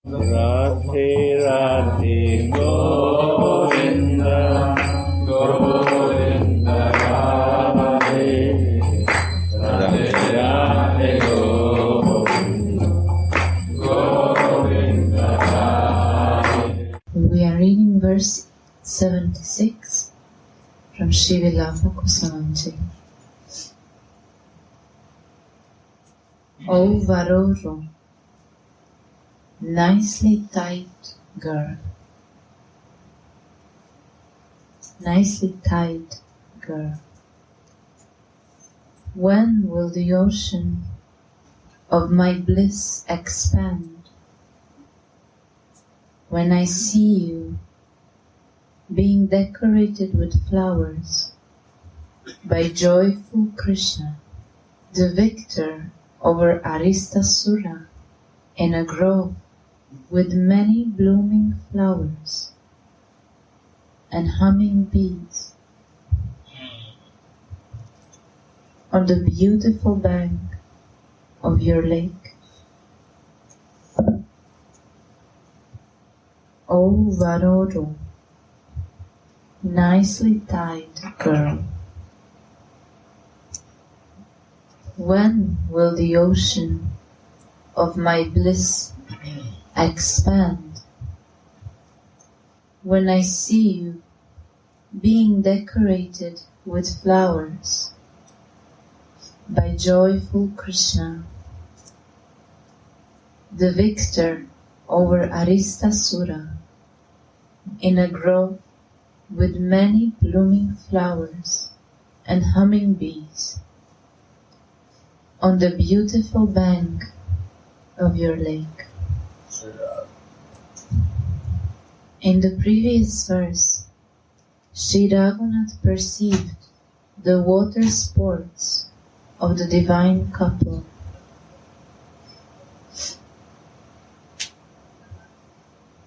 Radhe Radhe Govinda Govinda Radhe Radhe Radhe Govinda Govinda Radhe. We are reading verse 76 from Vilapa Kusumanjali. Oh Varoro, nicely tied girl, nicely tied girl. When will the ocean of my bliss expand? When I see you being decorated with flowers by joyful Krishna, the victor over Aristasura, in a grove with many blooming flowers and humming bees, on the beautiful bank of your lake. Oh Varoro, nicely tied girl, when will the ocean of my bliss expand? When I see you being decorated with flowers by joyful Krishna, the victor over Aristasura, in a grove with many blooming flowers and humming bees, on the beautiful bank of your lake. In the previous verse, Sri Raghunath perceived the water sports of the divine couple.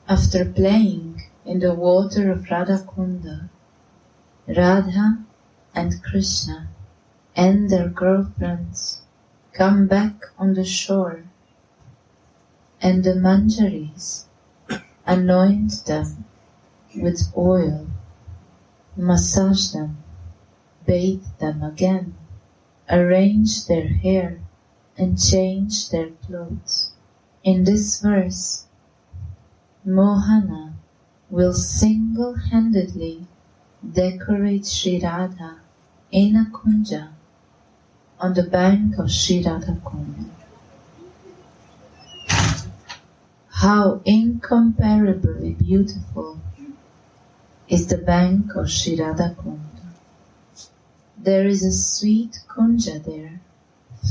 After playing in the water of Radhakunda, Radha and Krishna and their girlfriends come back on the shore, and the Manjaris anoint them with oil, massage them, bathe them again, arrange their hair, and change their clothes. In this verse, Mohana will single-handedly decorate Sri Radha in a kunja on the bank of Sri Radhakunda. How incomparably beautiful is the bank of Sri Radhakunda. There is a sweet kunja there,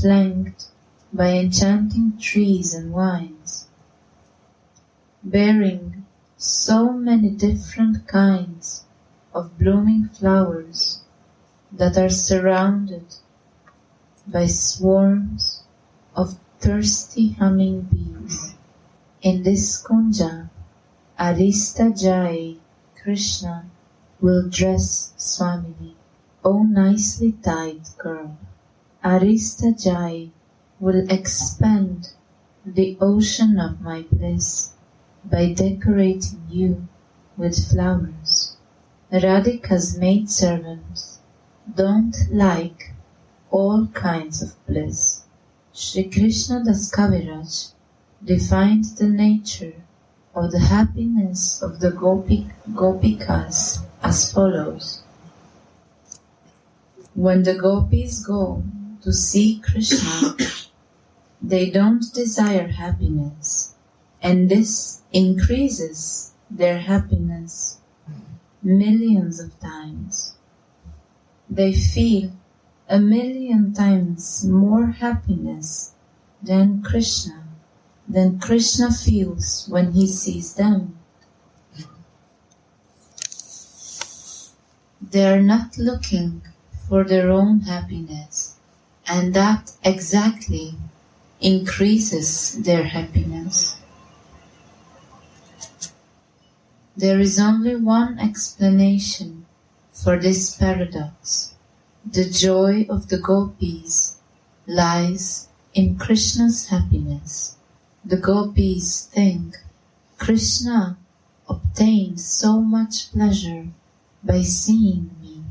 flanked by enchanting trees and vines, bearing so many different kinds of blooming flowers that are surrounded by swarms of thirsty humming bees. In this kunja, Aristajai Krishna will dress Swamini. O nicely tied girl, Aristajai will expand the ocean of my bliss by decorating you with flowers. Radhika's maidservants don't like all kinds of bliss. Shri Krishna Das Kaviraj defined the nature of the happiness of the Gopikas as follows. When the gopis go to see Krishna, they don't desire happiness, and this increases their happiness millions of times. They feel 1,000,000 times more happiness than Krishna feels when he sees them. They are not looking for their own happiness, and that exactly increases their happiness. There is only one explanation for this paradox. The joy of the gopis lies in Krishna's happiness. The gopis think Krishna obtained so much pleasure by seeing me.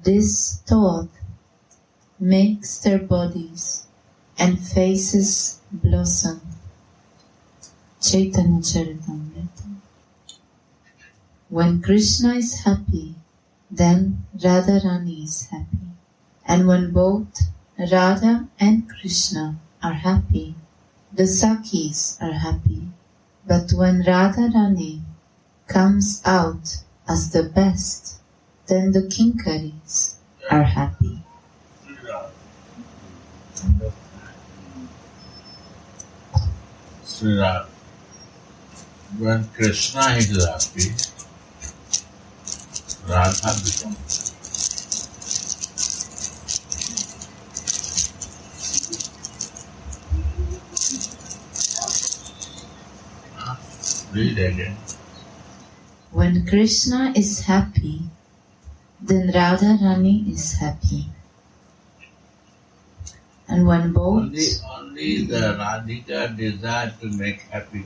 This thought makes their bodies and faces blossom. Chaitanya Charitamrita. When Krishna is happy, then Radharani is happy. And when both Radha and Krishna are happy, the Sakhis are happy. But when Radharani comes out as the best, then the Kinkaris are happy. Sri Ram, when Krishna is happy, Radha becomes. Read again. When Krishna is happy, then Radharani is happy. And when both... Only the Radhika desire to make happy.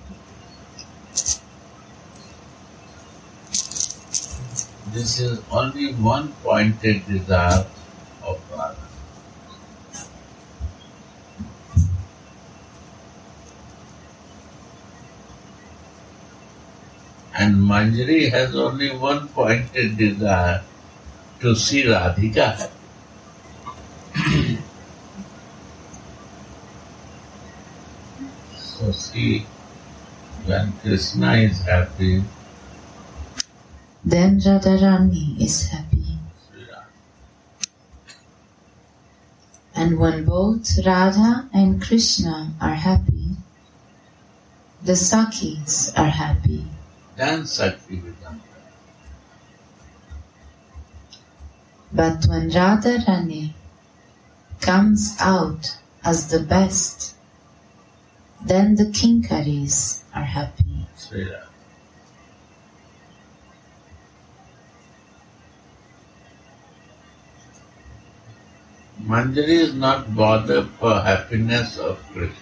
This is only one pointed desire of Radha. And Manjari has only one pointed desire to see Radhika happy. So see, when Krishna is happy, then Radharani is happy. And when both Radha and Krishna are happy, the Sakhis are happy. then Sakti becomes. But when Radharani comes out as the best, then the Kinkaris are happy. Sri Ram. Manjari is not bothered for happiness of Krishna.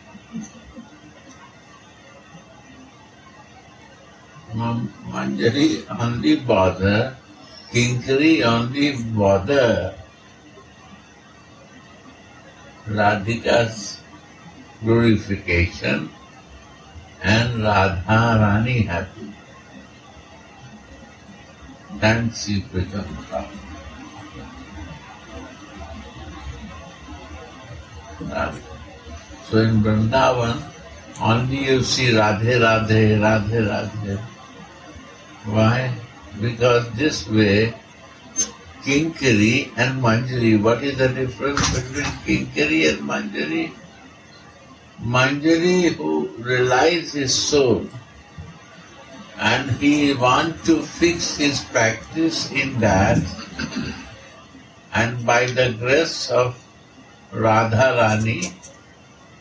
Manjari only bother, Kinkari only bother Radhika's glorification and Radha Rani happy. Then she becomes happy. So in Vrindavan, only you see Radhe Radhe, Radhe Radhe. Why? Because this way, Kinkari and Manjari, what is the difference between Kinkari and Manjari? Manjari who realizes his soul and he wants to fix his practice in that, and by the grace of Radha Rani,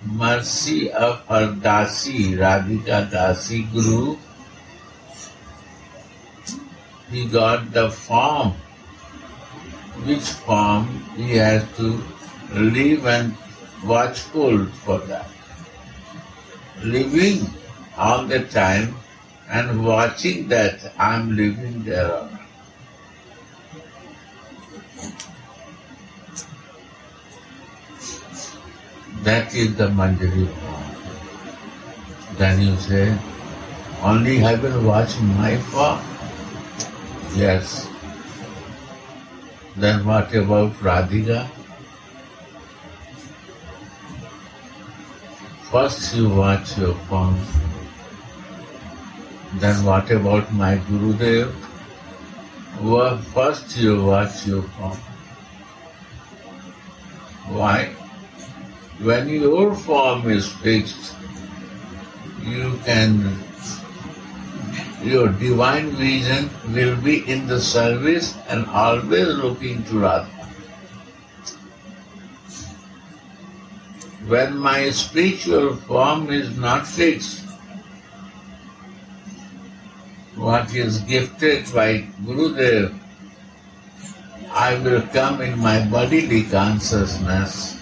mercy of her Dasi, Radhika Dasi Guru, he got the form, which form he has to live and watchful for that. Living all the time and watching that I am living there. That is the Manjari form. Then you say, only I will watch my form? Yes. Then what about Radhika? First you watch your form. Then what about my Gurudev? Well, first you watch your form. Why? When your form is fixed, your divine vision will be in the service and always looking to Radha. When my spiritual form is not fixed, what is gifted by Gurudev, I will come in my bodily consciousness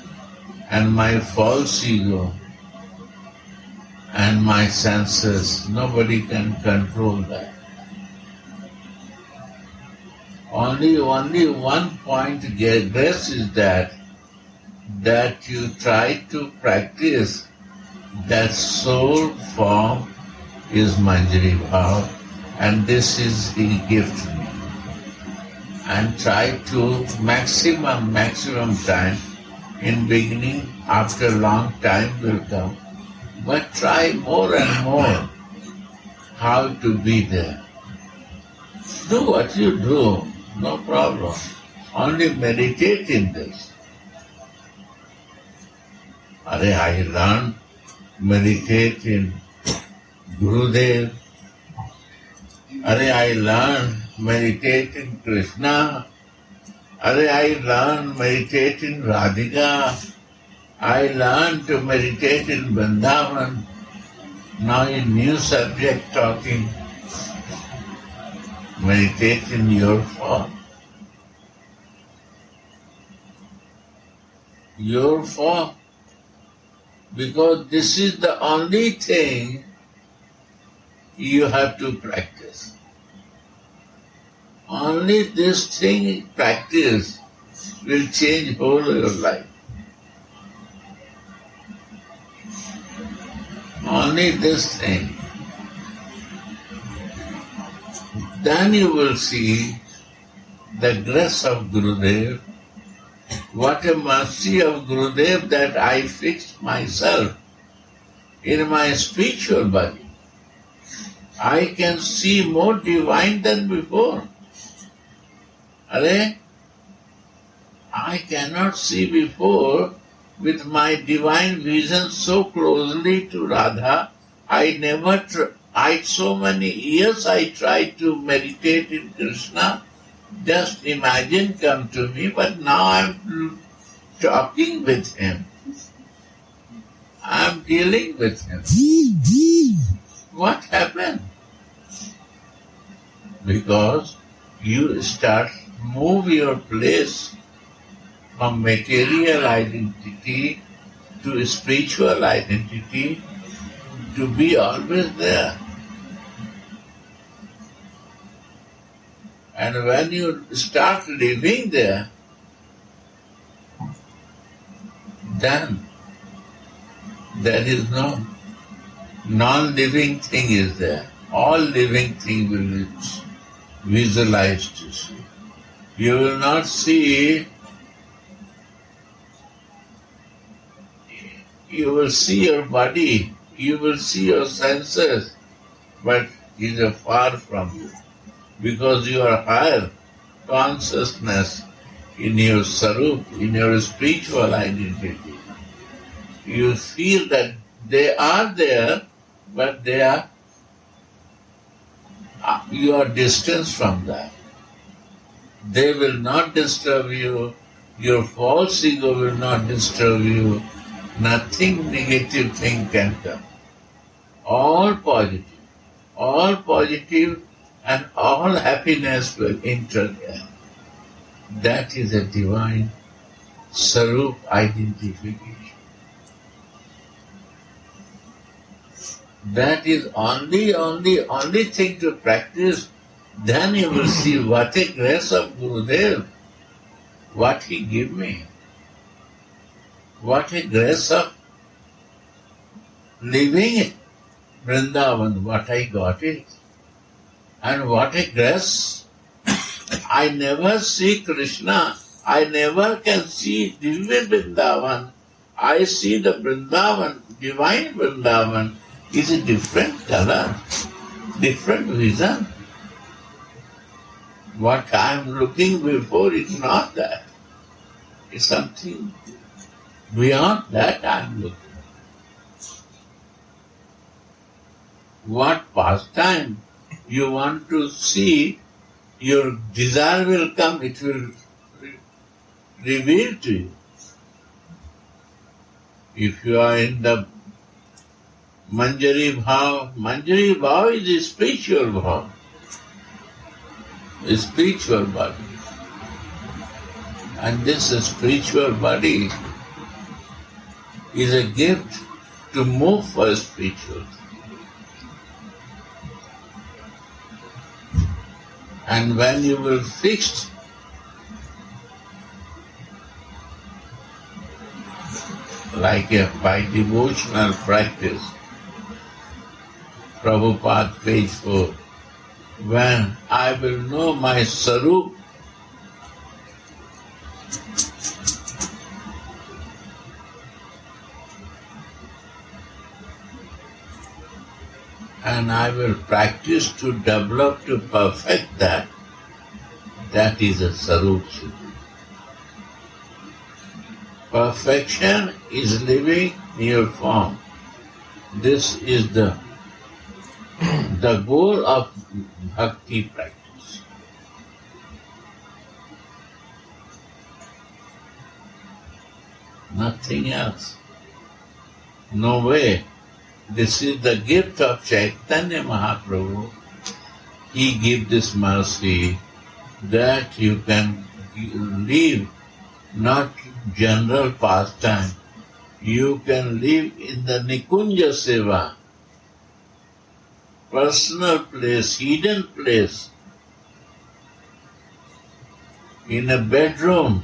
and my false ego, and my senses. Nobody can control that. Only one point grace is that you try to practice that soul form is Manjari Bhav, and this is the gift to me. And try to maximum time. In beginning, after long time will come, but try more and more how to be there. Do what you do, no problem. Only meditate in this. I learned meditate in Gurudev. I learned meditate in Krishna. I learned meditate in Radhika. I learned to meditate in Vrindavan. Now a new subject talking. Meditate in your form. Your form. Because this is the only thing you have to practice. Only this thing practice will change whole your life. Only this thing. Then you will see the grace of Gurudev. What a mercy of Gurudev that I fixed myself in my spiritual body. I can see more divine than before. I cannot see before with my divine vision so closely to Radha. So many years I tried to meditate in Krishna. Just imagine come to me, but now I'm talking with him. I'm dealing with him. What happened? Because you start move your place from material identity to spiritual identity to be always there. And when you start living there, then there is no non-living thing is there. All living thing will be visualized to see. You will not see, you will see your body, you will see your senses, but it is far from you. Because you are higher consciousness in your sarup, in your spiritual identity. You feel that they are there, but you are distanced from that. They will not disturb you. Your false ego will not disturb you. Nothing negative thing can come. All positive and all happiness will enter there. That is a divine sarup identification. That is only thing to practice. Then you will see what a grace of Gurudev, what he gave me. What a grace of living Vrindavan, what I got it. And what a grace. I never see Krishna. I never can see Divya Vrindavan. I see the Vrindavan, divine Vrindavan, is a different color, different vision. What I am looking before is not that. It's something beyond that I am looking. What pastime you want to see, your desire will come, it will reveal to you. If you are in the Manjari Bhav is a spiritual Bhav, a spiritual body. And this spiritual body is a gift to to move for spiritual. And when you will fix like by devotional practice, Prabhupada page 4, when I will know my Sarup, and I will practice to develop, to perfect that. That is a Sarup Siddhi. Perfection is living in your form. This is the goal of bhakti practice. Nothing else. No way. This is the gift of Chaitanya Mahaprabhu. He gives this mercy that you can live not general pastime. You can live in the Nikunja Seva, personal place, hidden place, in a bedroom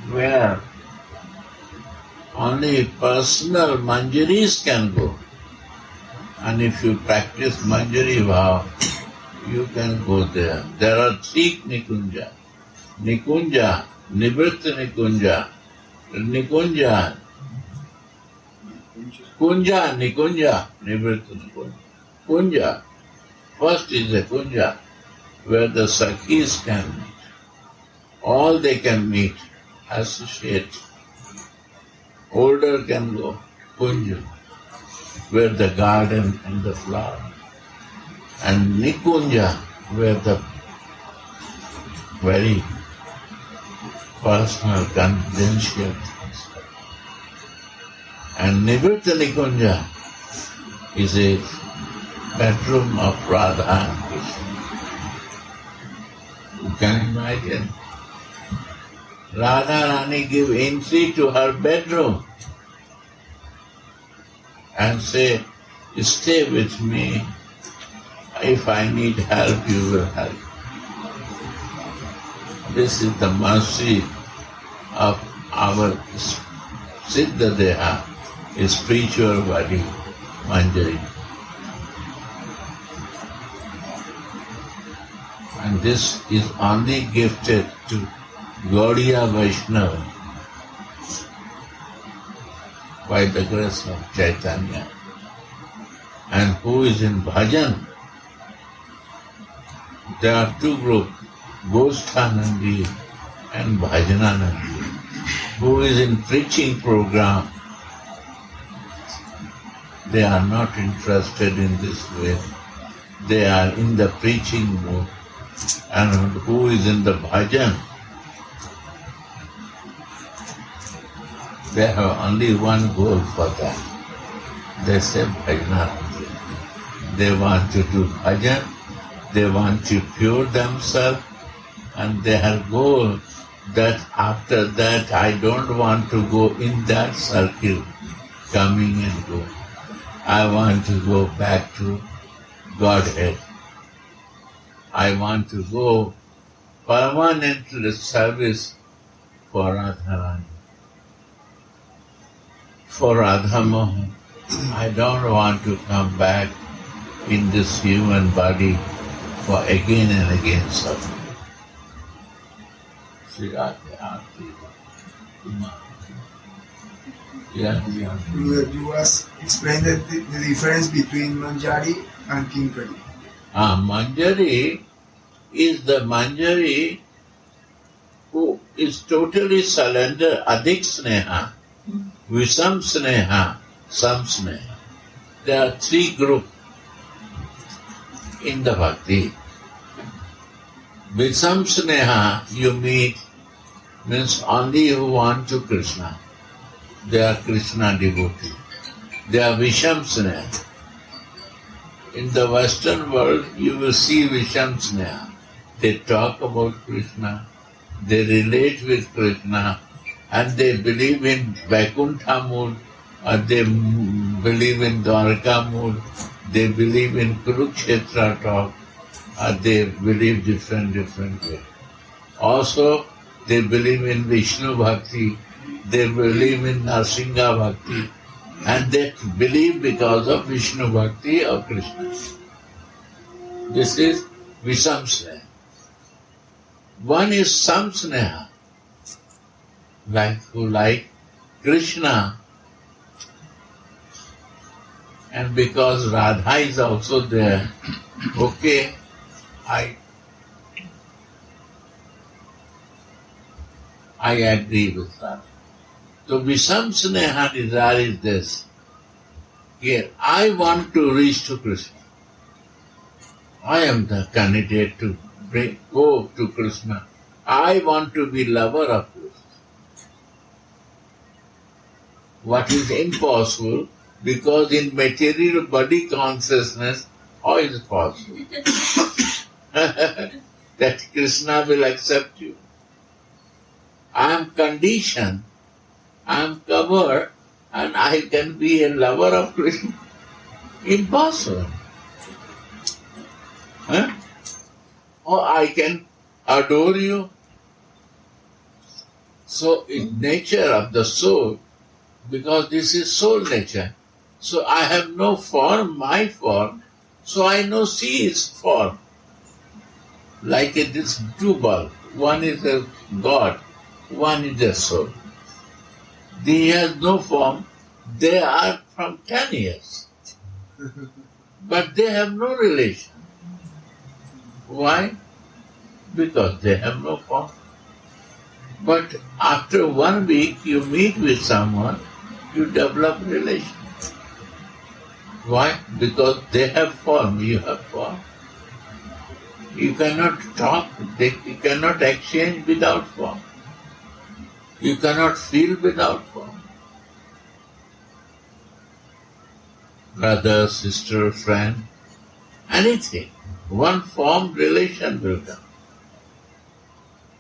where only personal Manjaris can go. And if you practice Manjari vow, you can go there. There are 3 Nikunja. Nikunja, Nivritta Nikunja, Nikunja, Kunja, Nikunja, Nivritta Nikunja. Kunja. First is the Kunja, where the Sakhis can meet. All they can meet, associate. Older can go, Kunja, where the garden and the flower. And Nikunja, where the very personal, confidential things. And Nivritta Nikunja is a bedroom of Radha and Krishna. You can imagine. Radha Rani give entry to her bedroom and say, stay with me. If I need help, you will help. This is the mercy of our Siddha Deha, a spiritual body, Manjari. And this is only gifted to Gaudiya Vaishnava by the grace of Chaitanya. And who is in bhajan? There are 2 groups, Gosthanandi and Bhajananandi. Who is in preaching program? They are not interested in this way. They are in the preaching mood. And who is in the bhajan? They have only one goal for that. They say Bhajananandi. They want to do bhajan, they want to pure themselves, and their goal that after that I don't want to go in that circle, coming and going. I want to go back to Godhead. I want to go permanently service for Radharani. For Radha Mohan, I don't want to come back in this human body for again and again suffering. Yeah. You explained the difference between Manjari and Kinkari. Manjari is the Manjari who is totally surrender, Adhik Sneha, Visham Sneha, Sam Sneha. There are 3 groups in the bhakti. Visham Sneha you meet means only who want to Krishna. They are Krishna devotees. They are Visham Sneha. In the Western world, you will see Visham Sneha. They talk about Krishna, they relate with Krishna, and they believe in Vaikuntha mood or they believe in Dwarka mood, they believe in Kurukshetra talk, or they believe different way. Also, they believe in Vishnu Bhakti, they believe in Narsingha Bhakti, and they believe because of Vishnu Bhakti or Krishna. This is Visamsneha. One is Samsneha, like Krishna, and because Radha is also there, okay, I agree with that. So Visamsneha desire is this. Here, I want to reach to Krishna. I am the candidate to go to Krishna. I want to be lover of Krishna. What is impossible, because in material body consciousness, how is it possible? That Krishna will accept you. I am conditioned, I am covered, and I can be a lover of Krishna. Impossible. Huh? Or I can adore you. So in nature of the soul, because this is soul nature, so I have no form, my form, so I know she is form. Like this two bulbs, one is a God, one is a soul. They have no form, they are from 10 years. But they have no relation. Why? Because they have no form. But after 1 week you meet with someone, you develop relation. Why? Because they have form, you have form. You cannot talk, you cannot exchange without form. You cannot feel without form. Brother, sister, friend, anything. One form relation will come.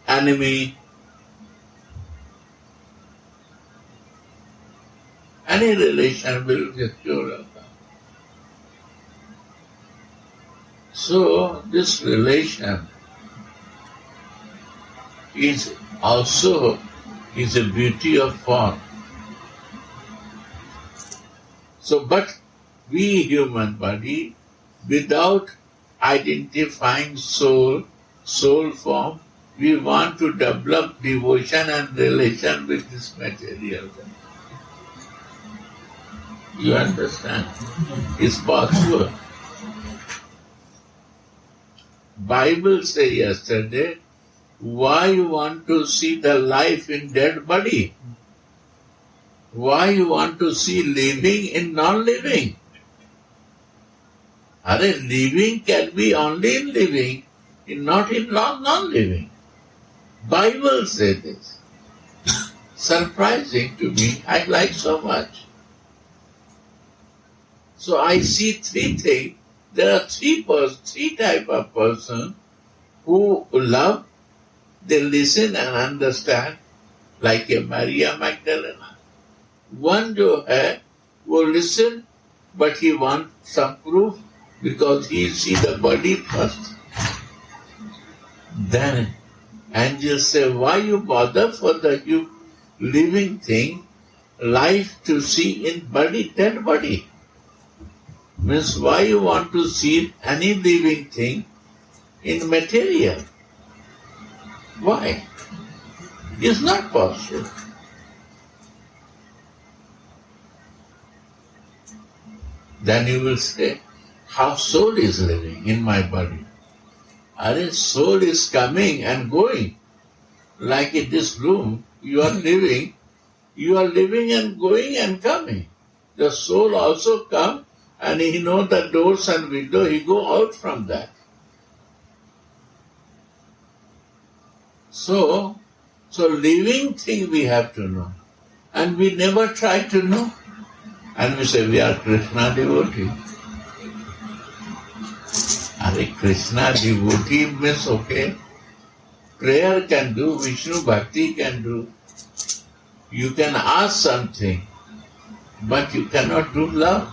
Enemy, any relation will secure. So this relation is also a beauty of form. So, but we human body, without identifying soul form, we want to develop devotion and relation with this material. You understand? It's possible. Bible say yesterday, why you want to see the life in dead body? Why you want to see living in non-living? Living can be only in living, not in non-living. Bible say this. Surprising to me, I like so much. So I see three things. There are three type of person who love, they listen and understand, like a Maria Magdalena. One who listen, but he wants some proof because he see the body first. Then angels say, why you bother for the living thing, life to see in body, dead body? Means why you want to see any living thing in material? Why? It's not possible. Then you will say, how soul is living in my body? Soul is coming and going. Like in this room, you are living and going and coming. The soul also comes and he knows the doors and window, he go out from that. So living thing we have to know. And we never try to know. And we say we are Krishna devotee. Krishna devotee means okay. Prayer can do, Vishnu Bhakti can do. You can ask something. but you cannot do love.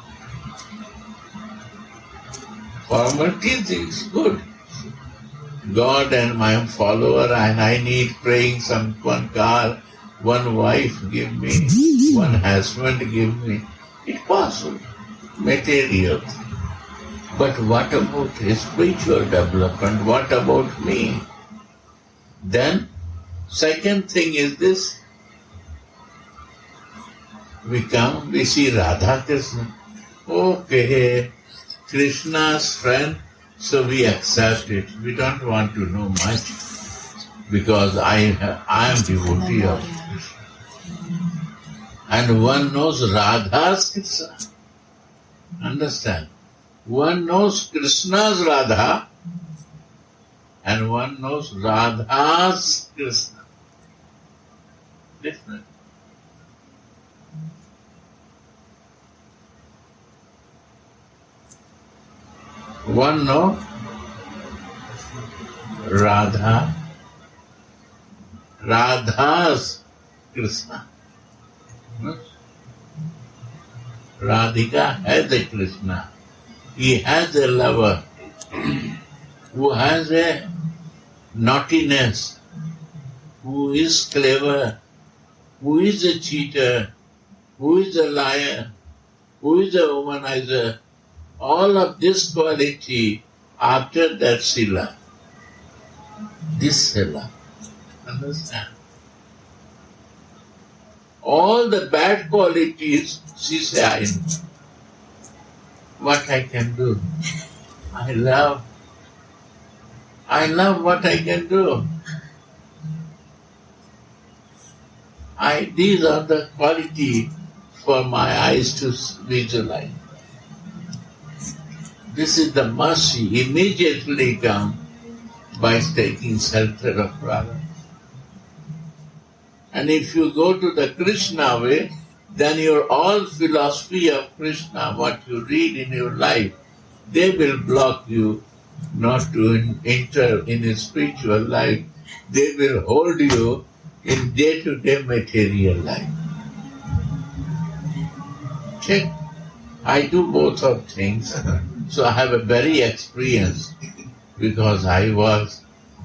Formalities is good. God and my follower, and I need praying one car, one wife give me, one husband give me. It's possible, material. But what about spiritual development? What about me? Then, second thing is this. We see Radha Krishna. Okay, Krishna's friend, so we accept it. We don't want to know much because I am devotee of Krishna. And one knows Radha's Krishna. Understand? One knows Krishna's Radha and one knows Radha's Krishna. Different. One knows Radha's Krishna. Radhika has a Krishna. He has a lover who has a naughtiness, who is clever, who is a cheater, who is a liar, who is a womanizer. All of this quality after that sila. This sila. Understand? All the bad qualities, she said, what I can do. I love what I can do. These are the quality for my eyes to visualize. This is the mercy immediately come by taking shelter of Radha. And if you go to the Krishna way, then your all philosophy of Krishna, what you read in your life, they will block you not to enter in a spiritual life. They will hold you in day-to-day material life. Check. I do both of things. So I have a very experience because I was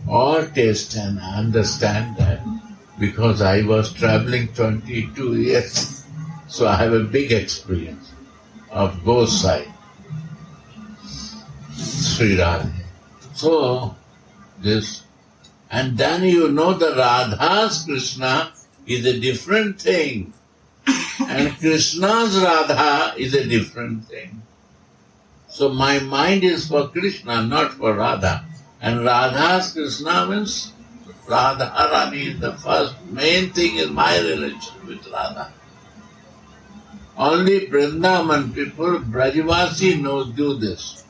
all taste and I understand that because I was traveling 22 years. So I have a big experience of both sides. Sri Radha. So this, and then you know the Radha's Krishna is a different thing. And Krishna's Radha is a different thing. So my mind is for Krishna, not for Radha. And Radha's Krishna means Radha Rani is the first main thing in my relation with Radha. Only Vrindavan people, Brajavasi do this.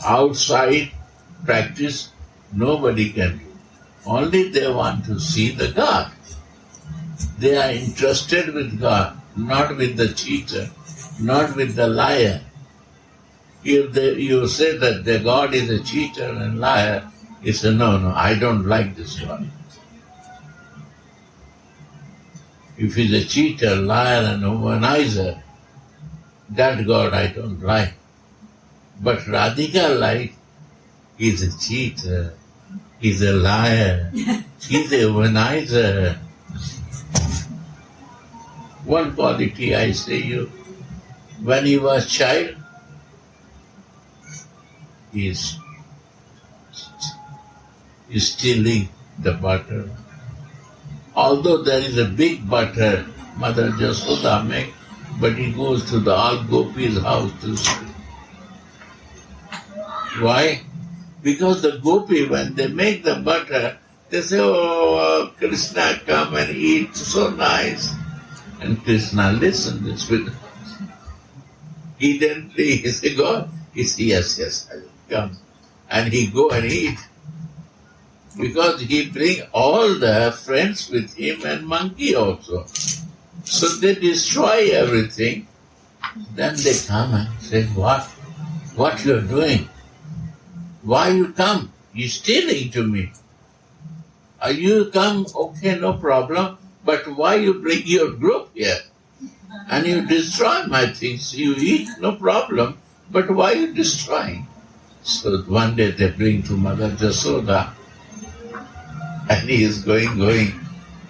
Outside practice, nobody can do. Only they want to see the God. They are interested with God, not with the cheater, not with the liar. If you say that the God is a cheater and liar, he says, no, I don't like this God. If he's a cheater, liar and womanizer, that God I don't like. But Radhika like, he's a cheater, he's a liar, he's a womanizer. One quality I say you, when he was child, he's stealing the butter. Although there is a big butter, Mother Jasoda make, but he goes to the all gopis' house to steal. Why? Because the gopi, when they make the butter, they say, oh, Krishna, come and eat, so nice. And Krishna listened this with us. He didn't play, he said, God, he said, yes, I will come. And he go and eat. Because he bring all the friends with him and monkey also. So they destroy everything. Then they come and say, what you are doing? Why you come? You stealing to me. You come, okay, no problem. But why you bring your group here? And you destroy my things. You eat, no problem. But why you destroying? So one day they bring to Mother Jasoda. And he is going.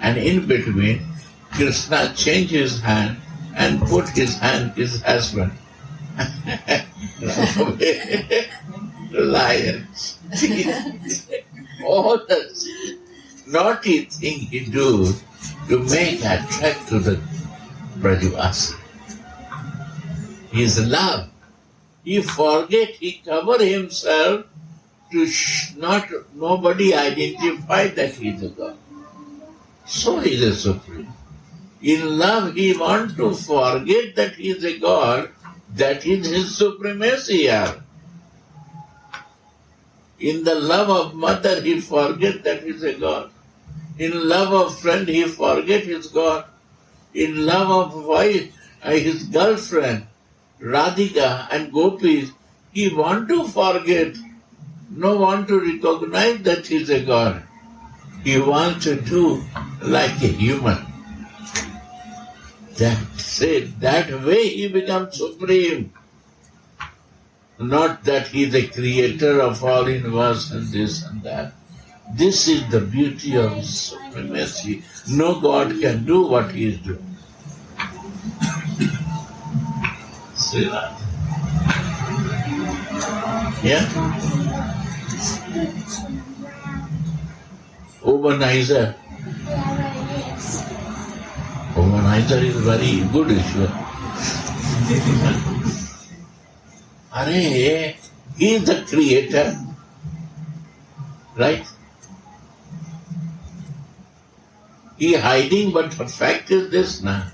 And in between, Krishna changed his hand and put his hand his husband. Lion. All the naughty thing he do to make attract to the Brajavasi. His love. He forget, he cover himself to not nobody identify that he is a God. So he is a supreme. In love he want to forget that he is a God, that is his supremacy here. In the love of mother he forget that he is a God. In love of friend he forget his God. In love of wife, his girlfriend, Radhika and Gopis, he want to forget, no want to recognize that he is a God. He wants to do like a human. That way he becomes supreme. Not that he is the creator of all universe and this and that. This is the beauty of his supremacy. No God can do what he is doing. See that? Yeah? Womanizer. Womanizer is very good issue. Arey, he is the creator. Right? He is hiding, but the fact is this now.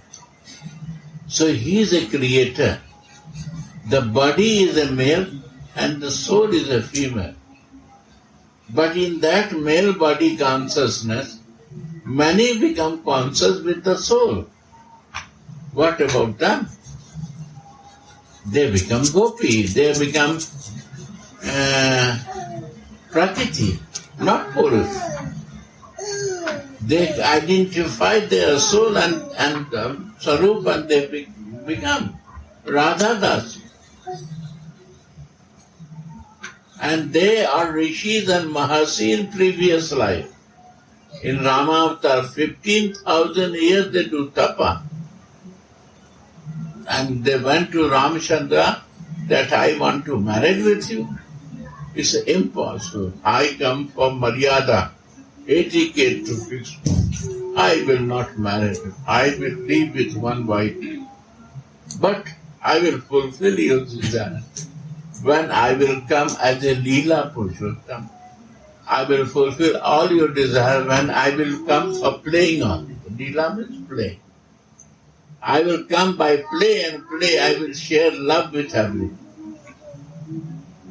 So he is a creator. The body is a male and the soul is a female. But in that male body consciousness, many become conscious with the soul. What about them? They become gopi, they become prakriti, not purush. They identify their soul and sarup and they become Radha Das. And they are rishis and mahasi in previous life. In Rama Avatar, 15,000 years they do tapa. And they went to Ramchandra that I want to marry with you. It's impossible. I come from Maryada, etiquette to fix. I will not marry him. I will live with one wife. But I will fulfill your desire. When I will come as a Leela Purushottam, I will fulfill all your desire when I will come for playing only. Leela means play. I will come by play and play. I will share love with everyone.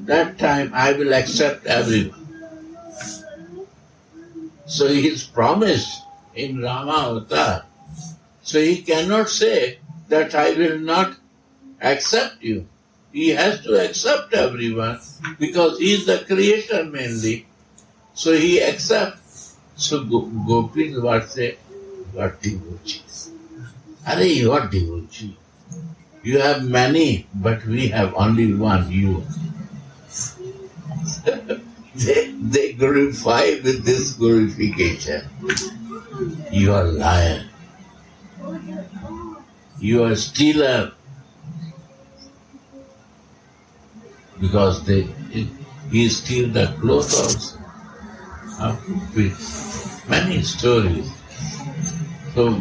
That time I will accept everyone. So he is promised in Rama Avatar. So he cannot say that I will not accept you. He has to accept everyone because he is the creator mainly. So he accepts. So Gopis what say? What devotees? Arey, you are devotee. You have many, but we have only one, you. They glorify with this glorification. You are liar. You are stealer. Because he steal the clothes also. With many stories. So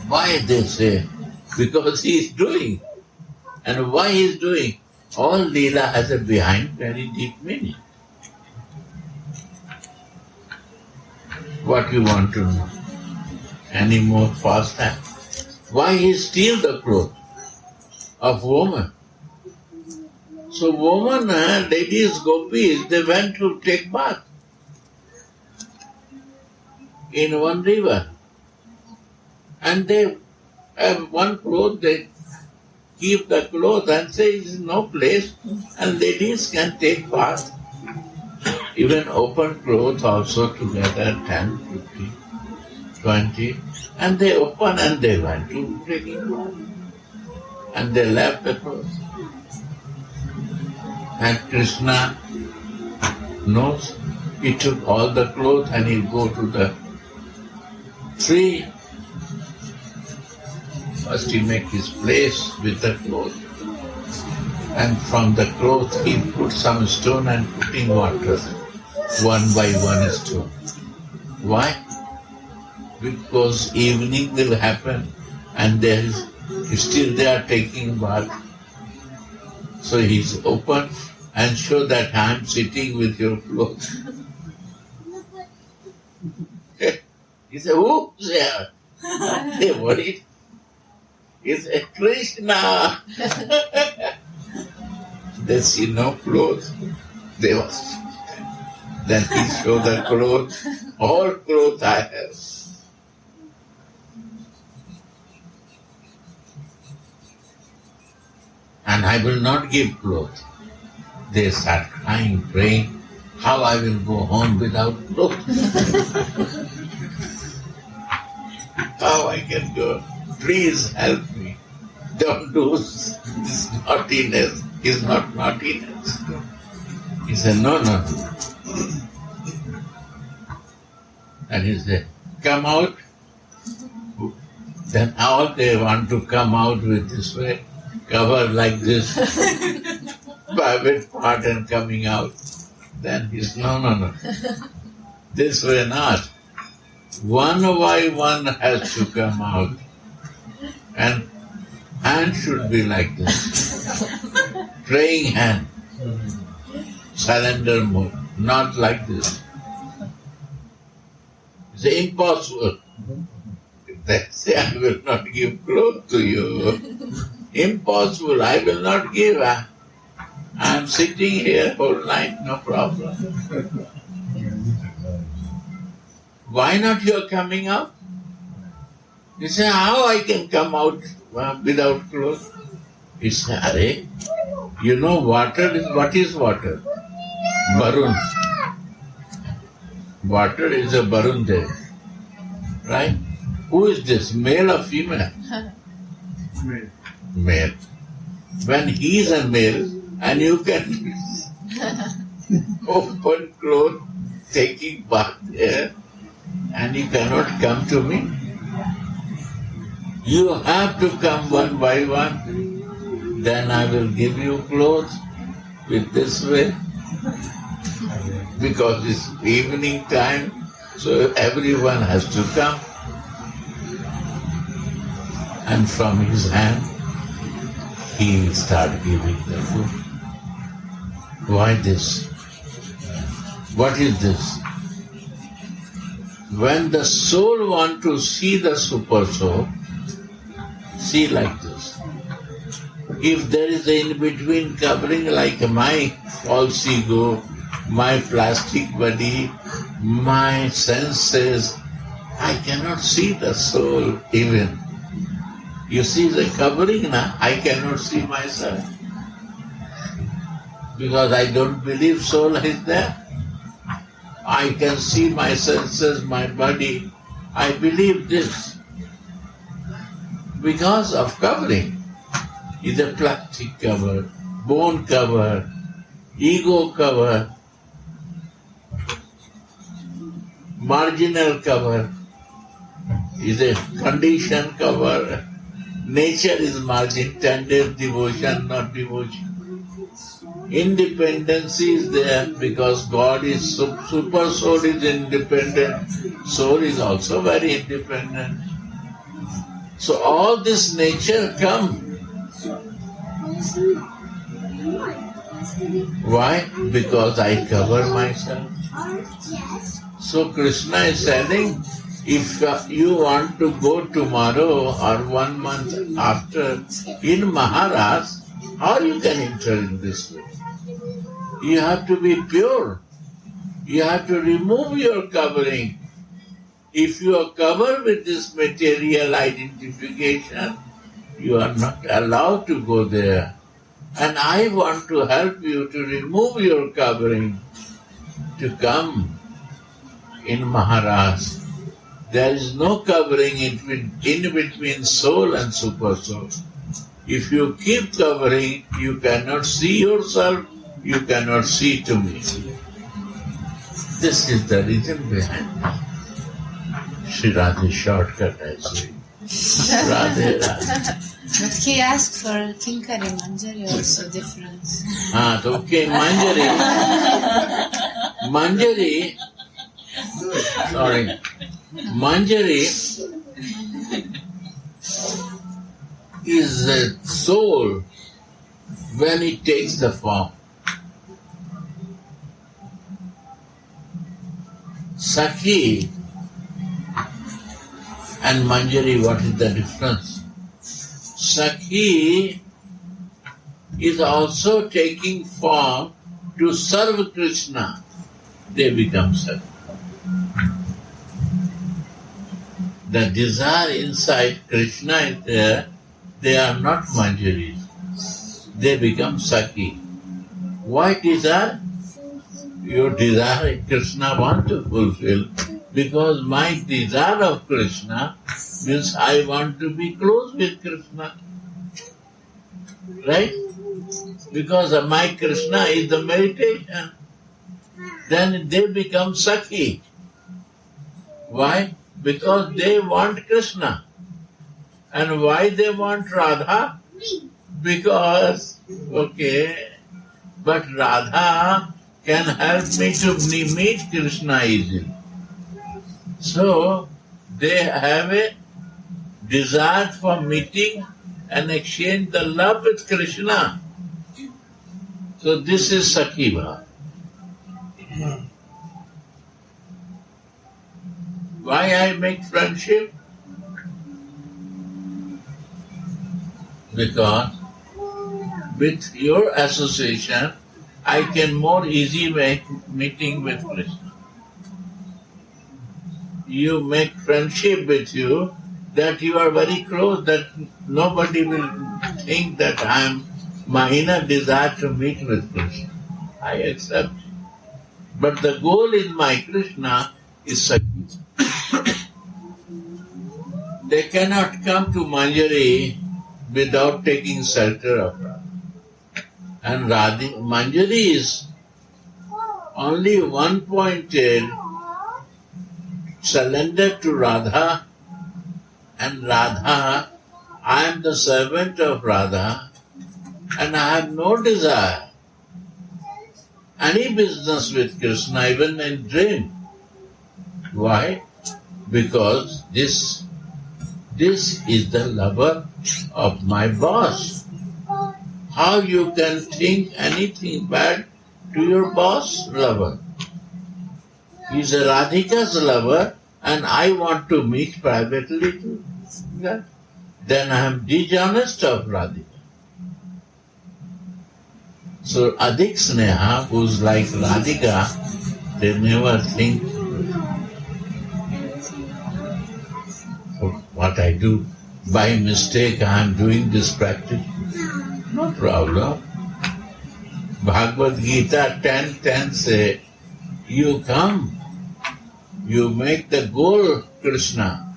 why they say? Because he is doing. And why he is doing? All Leela has a behind very deep meaning. What you want to know? Any more fast time? Why he steal the clothes of woman? So woman, ladies, gopis, they went to take bath in one river. And they have one cloth, they keep the cloth and say there is no place and ladies can take bath. Even open cloth also together 10, 15. 20, and they open and they went to drinking water. And they left the clothes. And Krishna knows. He took all the clothes and he go to the tree. First he make his place with the cloth. And from the cloth he put some stone and putting water. One by one stone. Why? Because evening will happen and there is still they are taking bath. So he's open and show that I am sitting with your clothes. He said, who's there? They worried. He said, Krishna. They see no clothes. They was. Then he showed the clothes. All clothes I have. And I will not give clothes. They start crying, praying, how I will go home without clothes. How I can go? Please help me. Don't do this naughtiness. It's not naughtiness. He said, no. And he said, come out. Then all they want to come out with this way, cover like this, private part and coming out. Then he said, no. This way not. One by one has to come out. And hand should be like this. Praying hand. Surrender mode. Not like this. It's impossible. They say, I will not give clothes to you. Impossible. I will not give. I am sitting here whole night, no problem. Why not you are coming out? He said, how I can come out without clothes? He said, Arey, you know water is, what is water? Barun. Water is a barun there. Right? Who is this? Male or female? Male. Male. When he is a male and you can open clothes, taking bath there, and you cannot come to me. You have to come one by one. Then I will give you clothes with this way. Because it's evening time, so everyone has to come. And from his hand, he will start giving the food. Why this? What is this? When the soul wants to see the super soul, see like this. If there is an in-between covering like my false ego, my plastic body, my senses, I cannot see the soul even. You see the covering now, I cannot see myself. Because I don't believe soul is there. I can see my senses, my body. I believe this. Because of covering. Either plastic cover, bone cover, ego cover, marginal cover, is a condition cover. Nature is margin, tender devotion, not devotion. Independency is there because God is super soul is independent. Soul is also very independent. So all this nature come. Why? Because I cover myself. So Krishna is telling, if you want to go tomorrow or 1 month after in Maharaj, how you can enter in this way? You have to be pure. You have to remove your covering. If you are covered with this material identification, you are not allowed to go there. And I want to help you to remove your covering, to come in Maharaj. There is no covering in between soul and super soul. If you keep covering, you cannot see yourself, you cannot see to me. This is the reason behind it. Shri Radhe shortcut, I say. Radhe Radhe. But he asked for Kinkari Manjari also difference. Okay, Manjari. Manjari is the soul when it takes the form. Sakhi and Manjari, what is the difference? Sakhi is also taking form to serve Krishna. They become Sakhi. The desire inside Krishna is there. They are not Manjaris. They become Sakhi. Why desire? Your desire Krishna want to fulfill. Because my desire of Krishna means I want to be close with Krishna. Right? Because my Krishna is the meditation. Then they become Sakhi. Why? Because they want Krishna. And why they want Radha? Because, but Radha can help me to meet Krishna easily. So, they have a desire for meeting and exchange the love with Krishna. So, this is Sakhi Bhava. Why I make friendship? Because with your association, I can more easily make meeting with Krishna. You make friendship with you, that you are very close, that nobody will think that I am my inner desire to meet with Krishna. I accept. But the goal in my Krishna is Sakhi. They cannot come to Manjari without taking shelter of Radha. And Manjari is only one-pointed, surrendered to Radha, and Radha, I am the servant of Radha, and I have no desire, any business with Krishna, even in dream. Why? Because this is the lover of my boss. How you can think anything bad to your boss lover? He is a Radhika's lover, and I want to meet privately too. Yeah. Then I am dishonest of Radhika. So Adhik Sneha, who's like Radhika, they never think, what I do, by mistake I am doing this practice. No problem. Bhagavad Gita 10:10 say, you come, you make the goal Krishna,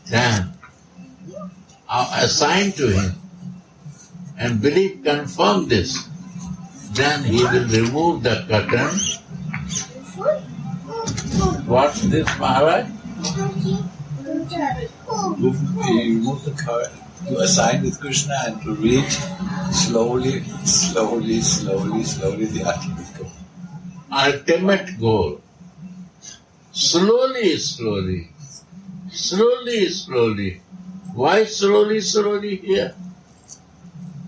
then assign to him, and believe, confirm this, then he will remove the curtain. What's this, Maharaj? You remove the curtain, to assign with Krishna and to reach slowly the ultimate goal. Ultimate goal. Slowly. Why slowly here?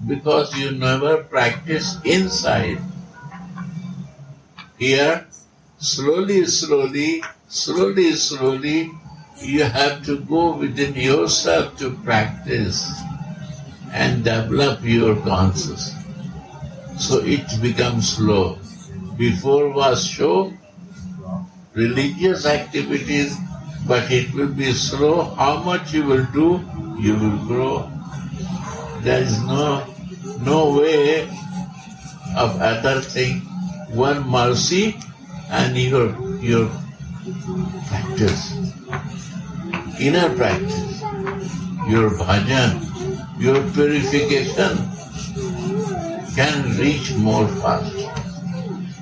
Because you never practice inside. Here, slowly, you have to go within yourself to practice and develop your consciousness. So it becomes slow. Before was show, religious activities, but it will be slow. How much you will do, you will grow. There is no way of other thing. One mercy and your Practice. Inner practice. Your bhajan, your purification can reach more fast.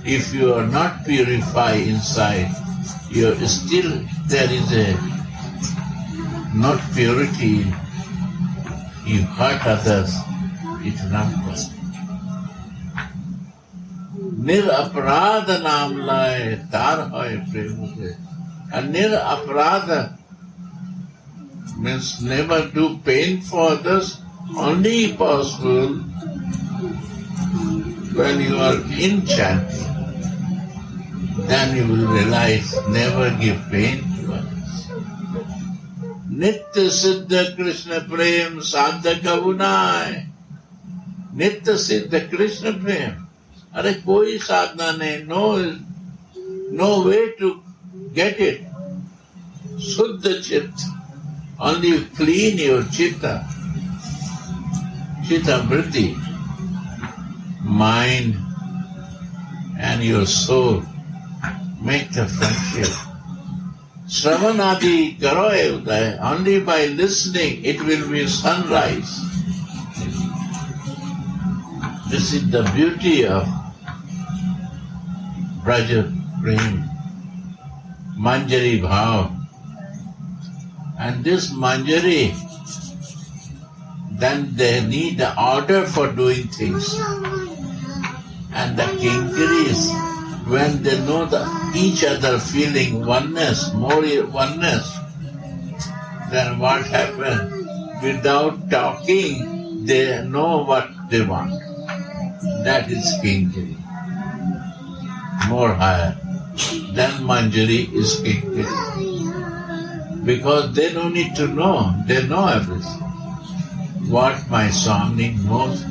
If you are not purified inside, there is a not purity. You hurt others, it's not good. Nir-aparadha naam laye, tar hoye prem se. And nir-aparadha means never do pain for others, only possible when you are in chanting. Then you will realize never give pain to others. Nitya Siddha Krishna Prem Sadhaka Bunai. Nitya Siddha Krishna Prem. Are koi sadhana nahi, no way to get it. Suddha Chit. Only you clean your chitta. Chitta vritti. Mind and your soul. Make the friendship. Shravanadi karo udaya. Only by listening it will be sunrise. This is the beauty of Braja Prem, Manjari Bhav. And this Manjari, then they need the order for doing things. And the kinkaris, when they know each other feeling oneness, more oneness, then what happens? Without talking, they know what they want. That is kinkari. More higher. Then Manjari is kinkari. Because they don't need to know, they know everything. What my Swami knows,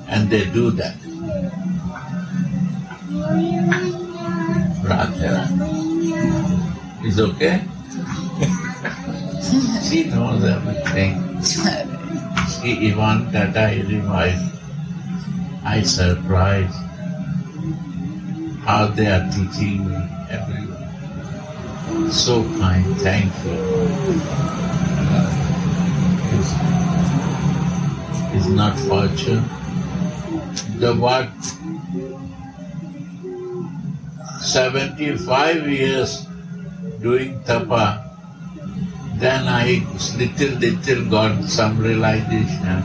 and they do that. Radha is okay? She knows everything. She even that I surprised how they are teaching me everywhere. So kind, thank you. It's not fortune. The what 75 years doing tapa, then I little got some realization,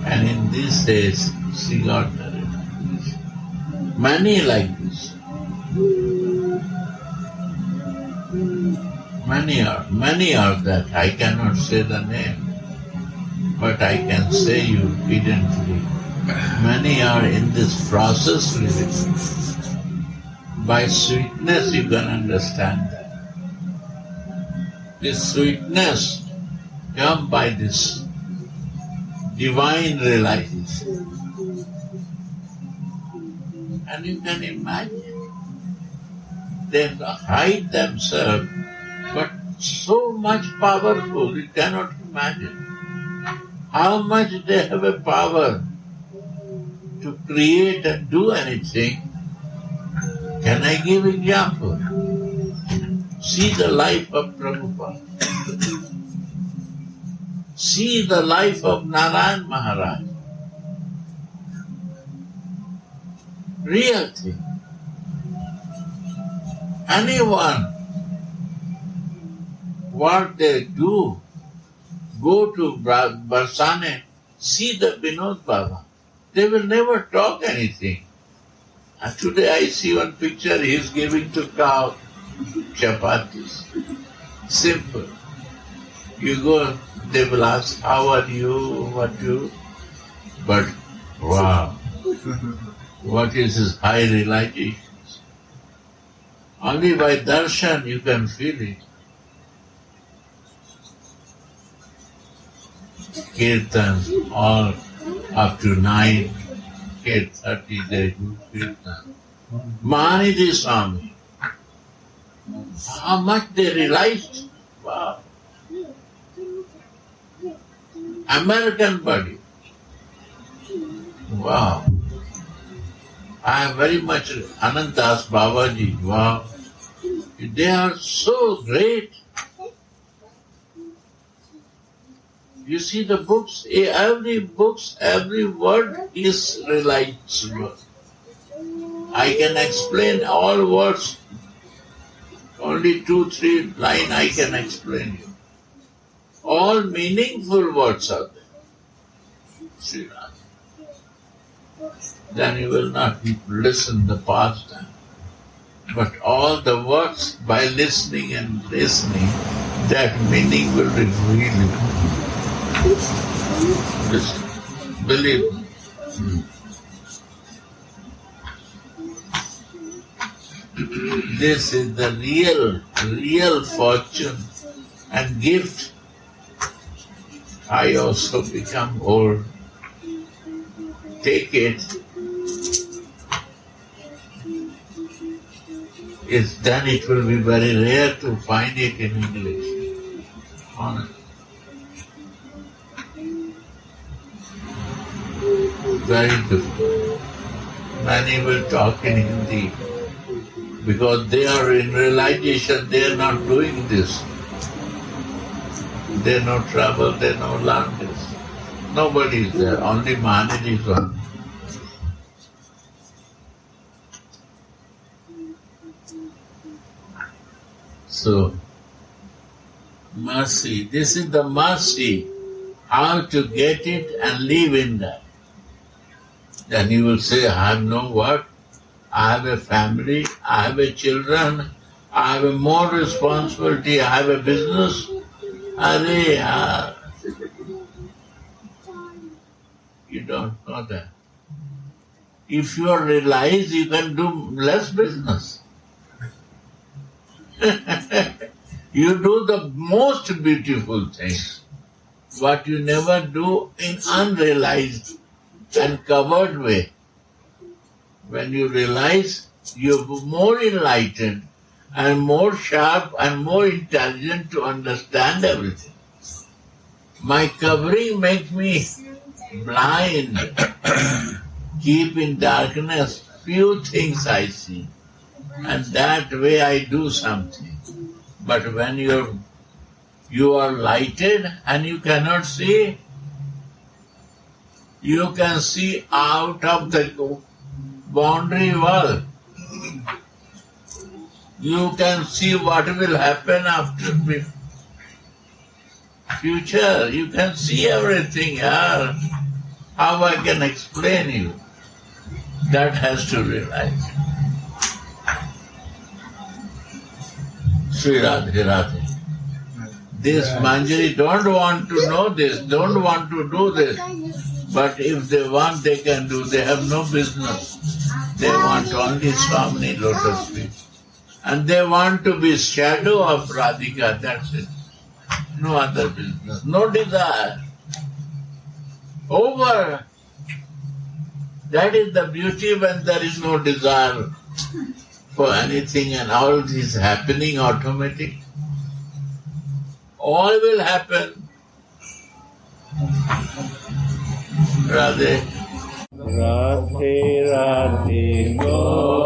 and in these days she got the realization. Many like this. Many are that. I cannot say the name, but I can say you evidently. Many are in this process living. By sweetness you can understand that. This sweetness comes by this divine realization. And you can imagine, they hide themselves, but so much powerful, you cannot imagine. How much they have a power to create and do anything. Can I give example? See the life of Prabhupada. See the life of Narayan Maharaj. Real thing. Anyone, what they do, go to Barsane, see the Vinod Baba. They will never talk anything. And today I see one picture, he is giving to cow chapatis. Simple. You go, they will ask, how are you, what you? But, wow, what is his high realizations? Only by darshan you can feel it. Kirtans, all up to 9, 8:30 they do kirtan. Mahanidhi Swami, how much they realized? Wow. American body. Wow. I am very much Anantas Babaji. Wow. They are so great. You see the books, every word is realizable. I can explain all words. Only 2-3 lines I can explain you. All meaningful words are there. See that? Then you will not listen the past time. But all the words, by listening and listening, that meaning will reveal you. Listen, believe me. This is the real fortune and gift. I also become old. Take it. Then it will be very rare to find it in English. Honestly. Very difficult. Many will talk in Hindi because they are in realization they are not doing this. They no travel, they no learn this. Nobody is there, only Maharaj is one. So, mercy, this is the mercy, how to get it and live in that. Then you will say, I have no work, I have a family, I have a children, I have a more responsibility, I have a business. You don't know that. If you realize you can do less business. You do the most beautiful things, what you never do in unrealized and covered way. When you realize, you're more enlightened and more sharp and more intelligent to understand everything. My covering makes me blind, keep in darkness few things I see, and that way I do something. But when you are lighted and you cannot see, you can see out of the boundary wall. You can see what will happen after the future. You can see everything here. How I can explain you? That has to realize. Sri Radhe Radhe. This Manjari don't want to know this, don't want to do this. But if they want, they can do. They have no business. They want only Swamini lotus feet. And they want to be shadow of Radhika, that's it. No other business. No desire. Over. That is the beauty when there is no desire for anything and all is happening automatic. All will happen. Radhe. Radhe Radhe Go.